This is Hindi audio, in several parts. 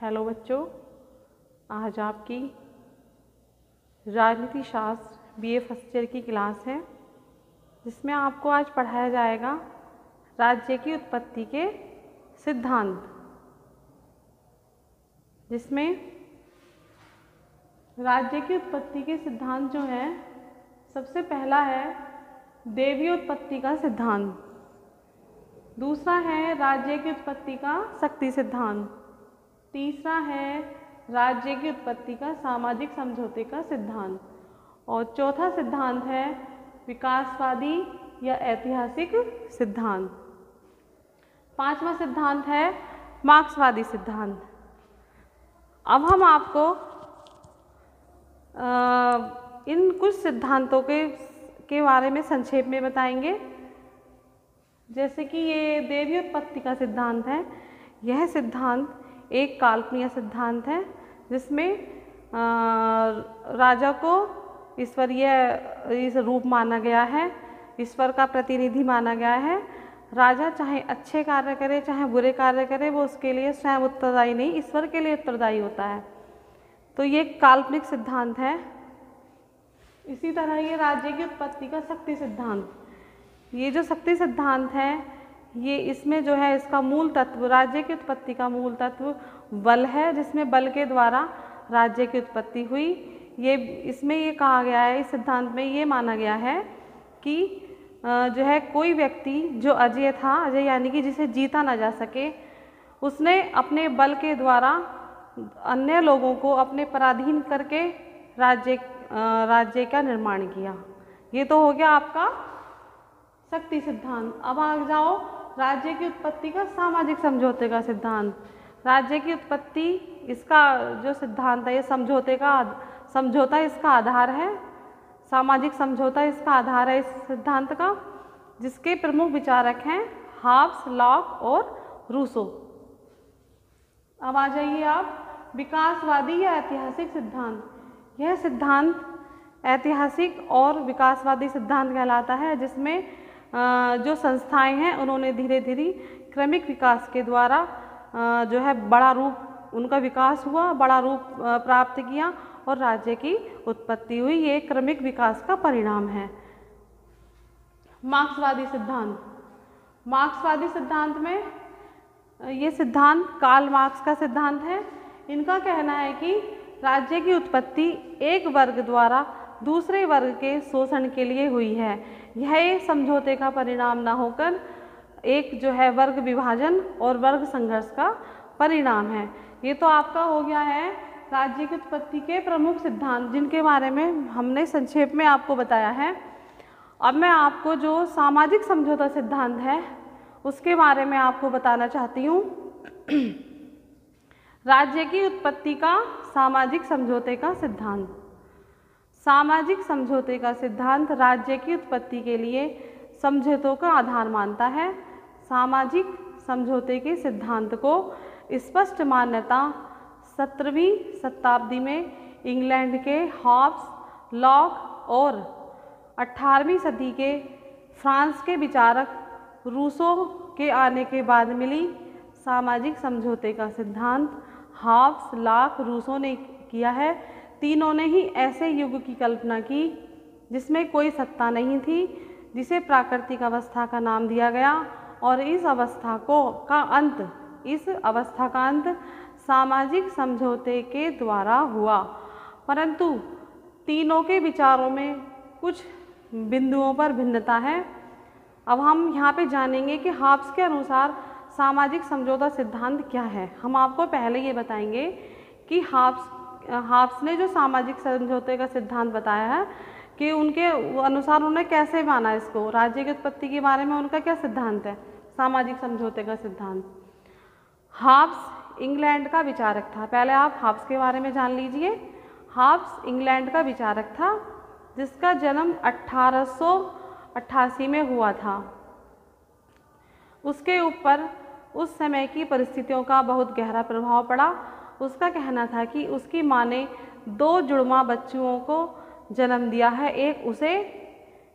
हेलो बच्चों, आज आपकी राजनीति शास्त्र बीए फर्स्ट ईयर की क्लास है, जिसमें आपको आज पढ़ाया जाएगा राज्य की उत्पत्ति के सिद्धांत। जिसमें राज्य की उत्पत्ति के सिद्धांत जो हैं, सबसे पहला है दैवीय उत्पत्ति का सिद्धांत, दूसरा है राज्य की उत्पत्ति का शक्ति सिद्धांत, तीसरा है राज्य की उत्पत्ति का सामाजिक समझौते का सिद्धांत और चौथा सिद्धांत है विकासवादी या ऐतिहासिक सिद्धांत। पांचवा सिद्धांत है मार्क्सवादी सिद्धांत। अब हम आपको इन कुछ सिद्धांतों के बारे में संक्षेप में बताएंगे। जैसे कि ये दैवीय उत्पत्ति का सिद्धांत है, यह सिद्धांत एक काल्पनिक सिद्धांत है, जिसमें राजा को ईश्वरीय इस रूप माना गया है, ईश्वर का प्रतिनिधि माना गया है। राजा चाहे अच्छे कार्य करे चाहे बुरे कार्य करे, वो उसके लिए स्वयं उत्तरदायी नहीं, ईश्वर के लिए उत्तरदायी होता है। तो ये काल्पनिक सिद्धांत है। इसी तरह ये राज्य की उत्पत्ति का शक्ति सिद्धांत, ये जो शक्ति सिद्धांत है, ये इसमें जो है इसका मूल तत्व, राज्य की उत्पत्ति का मूल तत्व बल है, जिसमें बल के द्वारा राज्य की उत्पत्ति हुई। ये इसमें ये कहा गया है, इस सिद्धांत में ये माना गया है कि जो है कोई व्यक्ति जो अजेय था, अजेय यानी कि जिसे जीता ना जा सके, उसने अपने बल के द्वारा अन्य लोगों को अपने पराधीन करके राज्य का निर्माण किया। ये तो हो गया आपका शक्ति सिद्धांत। अब आ जाओ राज्य की उत्पत्ति का सामाजिक समझौते का सिद्धांत। राज्य की उत्पत्ति, इसका जो सिद्धांत है, ये समझौता इसका आधार है, सामाजिक समझौता इसका आधार है इस सिद्धांत का, जिसके प्रमुख विचारक हैं हॉब्स, लॉक और रूसो। अब आ जाइए आप विकासवादी या ऐतिहासिक सिद्धांत। यह सिद्धांत ऐतिहासिक और विकासवादी सिद्धांत कहलाता है, जिसमें जो संस्थाएं हैं उन्होंने धीरे धीरे क्रमिक विकास के द्वारा जो है बड़ा रूप उनका विकास हुआ, बड़ा रूप प्राप्त किया और राज्य की उत्पत्ति हुई। ये क्रमिक विकास का परिणाम है। मार्क्सवादी सिद्धांत। मार्क्सवादी सिद्धांत में ये सिद्धांत कार्ल मार्क्स का सिद्धांत है। इनका कहना है कि राज्य की उत्पत्ति एक वर्ग द्वारा दूसरे वर्ग के शोषण के लिए हुई है। यह समझौते का परिणाम न होकर एक जो है वर्ग विभाजन और वर्ग संघर्ष का परिणाम है। ये तो आपका हो गया है राज्य की उत्पत्ति के प्रमुख सिद्धांत, जिनके बारे में हमने संक्षेप में आपको बताया है। अब मैं आपको जो सामाजिक समझौता सिद्धांत है उसके बारे में आपको बताना चाहती हूँ। राज्य की उत्पत्ति का सामाजिक समझौते का सिद्धांत। सामाजिक समझौते का सिद्धांत राज्य की उत्पत्ति के लिए समझौतों का आधार मानता है। सामाजिक समझौते के सिद्धांत को स्पष्ट मान्यता 17वीं शताब्दी में इंग्लैंड के हॉब्स, लॉक और 18वीं सदी के फ्रांस के विचारक रूसो के आने के बाद मिली। सामाजिक समझौते का सिद्धांत हॉब्स, लॉक, रूसो ने किया है। तीनों ने ही ऐसे युग की कल्पना की जिसमें कोई सत्ता नहीं थी, जिसे प्राकृतिक अवस्था का नाम दिया गया, और इस अवस्था का अंत सामाजिक समझौते के द्वारा हुआ। परंतु तीनों के विचारों में कुछ बिंदुओं पर भिन्नता है। अब हम यहाँ पे जानेंगे कि हॉब्स के अनुसार सामाजिक समझौता सिद्धांत क्या है। हम आपको पहले ये बताएंगे कि हॉब्स ने जो सामाजिक समझौते का सिद्धांत बताया है कि उनके अनुसार उन्होंने कैसे माना इसको, राज्य की उत्पत्ति के बारे में उनका क्या सिद्धांत है सामाजिक समझौते का सिद्धांत। हॉब्स इंग्लैंड का विचारक था। पहले आप हॉब्स के बारे में जान लीजिए। हॉब्स इंग्लैंड का विचारक था, जिसका जन्म 1888 में हुआ था। उसके ऊपर उस समय की परिस्थितियों का बहुत गहरा प्रभाव पड़ा। उसका कहना था कि उसकी माँ ने 2 जुड़वा बच्चों को जन्म दिया है, एक उसे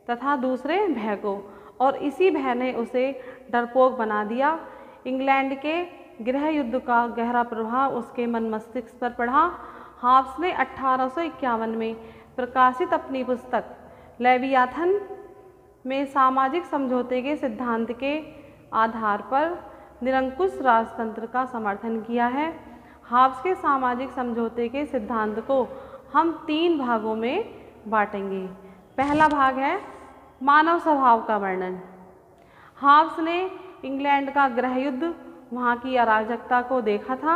तथा दूसरे भय को, और इसी भय ने उसे डरपोक बना दिया। इंग्लैंड के गृह युद्ध का गहरा प्रभाव उसके मन मस्तिष्क पर पड़ा। हाब्स ने 1851 में प्रकाशित अपनी पुस्तक लेवियाथन में सामाजिक समझौते के सिद्धांत के आधार पर निरंकुश राजतंत्र का समर्थन किया है। हाब्स के सामाजिक समझौते के सिद्धांत को हम 3 भागों में बांटेंगे। पहला भाग है मानव स्वभाव का वर्णन। हाब्स ने इंग्लैंड का गृह युद्ध, वहाँ की अराजकता को देखा था।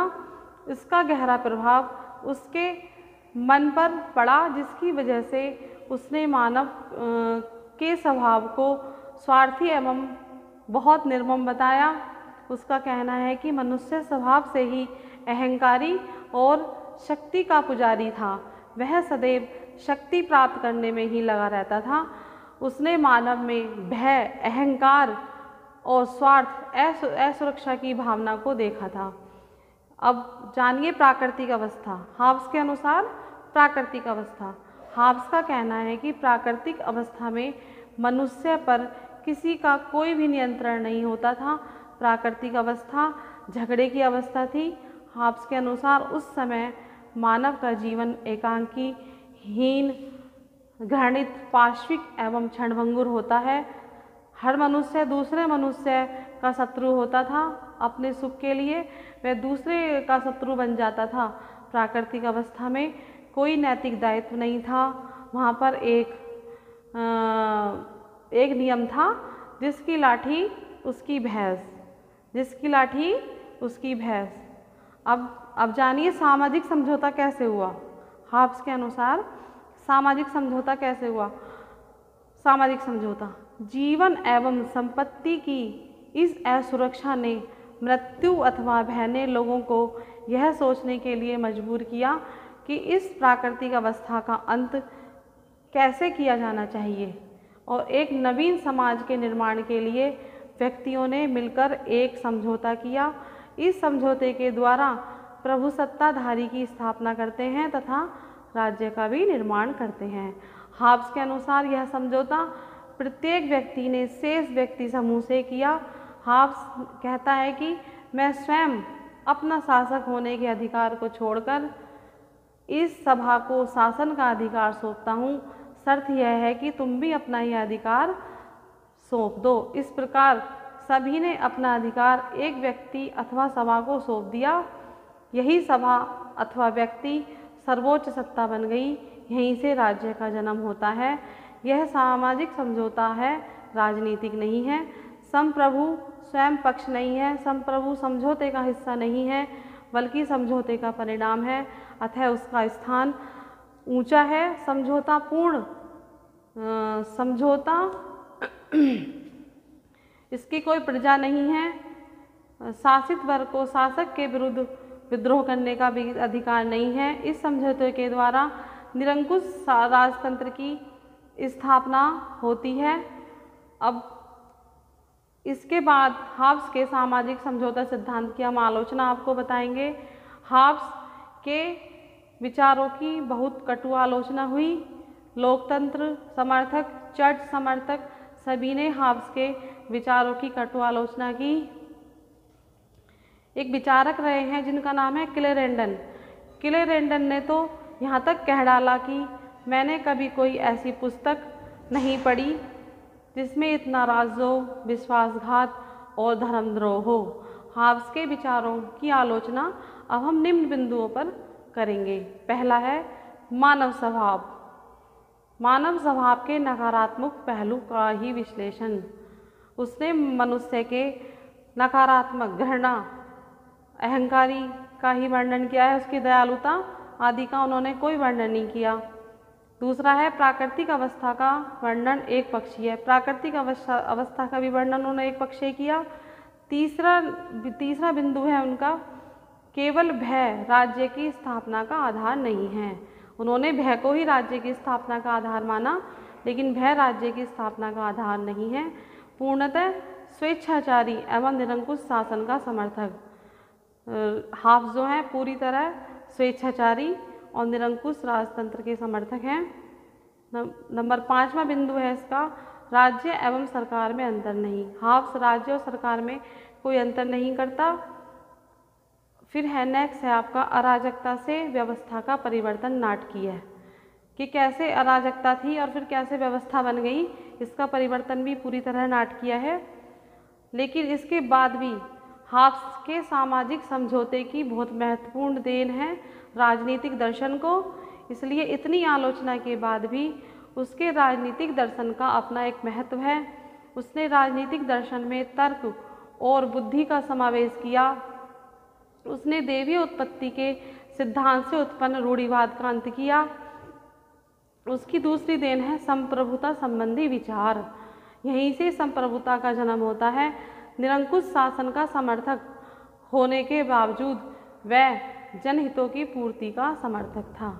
इसका गहरा प्रभाव उसके मन पर पड़ा, जिसकी वजह से उसने मानव के स्वभाव को स्वार्थी एवं बहुत निर्मम बताया। उसका कहना है कि मनुष्य स्वभाव से ही अहंकारी और शक्ति का पुजारी था। वह सदैव शक्ति प्राप्त करने में ही लगा रहता था। उसने मानव में भय, अहंकार और स्वार्थ, असुरक्षा की भावना को देखा था। अब जानिए प्राकृतिक अवस्था। हाब्स के अनुसार प्राकृतिक अवस्था, हाब्स का कहना है कि प्राकृतिक अवस्था में मनुष्य पर किसी का कोई भी नियंत्रण नहीं होता था। प्राकृतिक अवस्था झगड़े की अवस्था थी। हाब्स के अनुसार उस समय मानव का जीवन एकांकी, हीन, घृणित, पाशविक एवं क्षणभंगुर होता है। हर मनुष्य दूसरे मनुष्य का शत्रु होता था। अपने सुख के लिए वह दूसरे का शत्रु बन जाता था। प्राकृतिक अवस्था में कोई नैतिक दायित्व नहीं था। वहाँ पर एक नियम था, जिसकी लाठी उसकी भैंस, जिसकी लाठी उसकी भैंस। अब जानिए सामाजिक समझौता कैसे हुआ। हाब्स के अनुसार सामाजिक समझौता कैसे हुआ। सामाजिक समझौता, जीवन एवं संपत्ति की इस असुरक्षा ने मृत्यु अथवा भय ने लोगों को यह सोचने के लिए मजबूर किया कि इस प्राकृतिक अवस्था का अंत कैसे किया जाना चाहिए, और एक नवीन समाज के निर्माण के लिए व्यक्तियों ने मिलकर एक समझौता किया। इस समझौते के द्वारा प्रभु सत्ताधारी की स्थापना करते हैं तथा राज्य का भी निर्माण करते हैं। हाब्स के अनुसार यह समझौता प्रत्येक व्यक्ति ने शेष व्यक्ति समूह से किया। हाब्स कहता है कि मैं स्वयं अपना शासक होने के अधिकार को छोड़कर इस सभा को शासन का अधिकार सौंपता हूँ। शर्त यह है कि तुम भी अपना यह अधिकार सौंप दो। इस प्रकार सभी ने अपना अधिकार एक व्यक्ति अथवा सभा को सौंप दिया। यही सभा अथवा व्यक्ति सर्वोच्च सत्ता बन गई। यहीं से राज्य का जन्म होता है। यह सामाजिक समझौता है, राजनीतिक नहीं है। संप्रभु स्वयं पक्ष नहीं है। संप्रभु समझौते का हिस्सा नहीं है, बल्कि समझौते का परिणाम है। अतः उसका स्थान ऊंचा है। समझौता पूर्ण समझौता इसकी कोई प्रजा नहीं है। शासित वर्ग को शासक के विरुद्ध विद्रोह करने का भी अधिकार नहीं है। इस समझौते के द्वारा निरंकुश राजतंत्र की स्थापना होती है। अब इसके बाद हाब्स के सामाजिक समझौता सिद्धांत की हम आलोचना आपको बताएंगे। हाब्स के विचारों की बहुत कटु आलोचना हुई। लोकतंत्र समर्थक, चर्च समर्थक सभी ने हाब्स के विचारों की कटु आलोचना की। एक विचारक रहे हैं जिनका नाम है क्लेरेंडन। क्लेरेंडन ने तो यहाँ तक कह डाला कि मैंने कभी कोई ऐसी पुस्तक नहीं पढ़ी जिसमें इतना राजद्रोह, विश्वासघात और धर्मद्रोह हो। हाब्स के विचारों की आलोचना अब हम निम्न बिंदुओं पर करेंगे। पहला है मानव स्वभाव। मानव स्वभाव के नकारात्मक पहलू का ही विश्लेषण। उसने मनुष्य के नकारात्मक, घृणा, अहंकारी का ही वर्णन किया है। उसकी दयालुता आदि का उन्होंने कोई वर्णन नहीं किया। दूसरा है प्राकृतिक अवस्था का वर्णन एक पक्षीय है। प्राकृतिक अवस्था का भी वर्णन उन्होंने एक पक्षीय किया। तीसरा बिंदु है उनका, केवल भय राज्य की स्थापना का आधार नहीं है। उन्होंने भय को ही राज्य की स्थापना का आधार माना, लेकिन भय राज्य की स्थापना का आधार नहीं है। पूर्णतः स्वेच्छाचारी एवं निरंकुश शासन का समर्थक। हाब्स जो हैं पूरी तरह स्वेच्छाचारी और निरंकुश राजतंत्र के समर्थक हैं। नंबर 5वां बिंदु है इसका, राज्य एवं सरकार में अंतर नहीं। हाब्स राज्य और सरकार में कोई अंतर नहीं करता। फिर है नेक्स्ट है आपका अराजकता से व्यवस्था का परिवर्तन नाटकीय, कि कैसे अराजकता थी और फिर कैसे व्यवस्था बन गई, इसका परिवर्तन भी पूरी तरह नाटकीय है। लेकिन इसके बाद भी हाब्स के सामाजिक समझौते की बहुत महत्वपूर्ण देन है राजनीतिक दर्शन को, इसलिए इतनी आलोचना के बाद भी उसके राजनीतिक दर्शन का अपना एक महत्व है। उसने राजनीतिक दर्शन में तर्क और बुद्धि का समावेश किया। उसने देवीय उत्पत्ति के सिद्धांत से उत्पन्न रूढ़िवाद का अंत किया। उसकी दूसरी देन है संप्रभुता संबंधी विचार, यहीं से संप्रभुता का जन्म होता है। निरंकुश शासन का समर्थक होने के बावजूद वह जनहितों की पूर्ति का समर्थक था।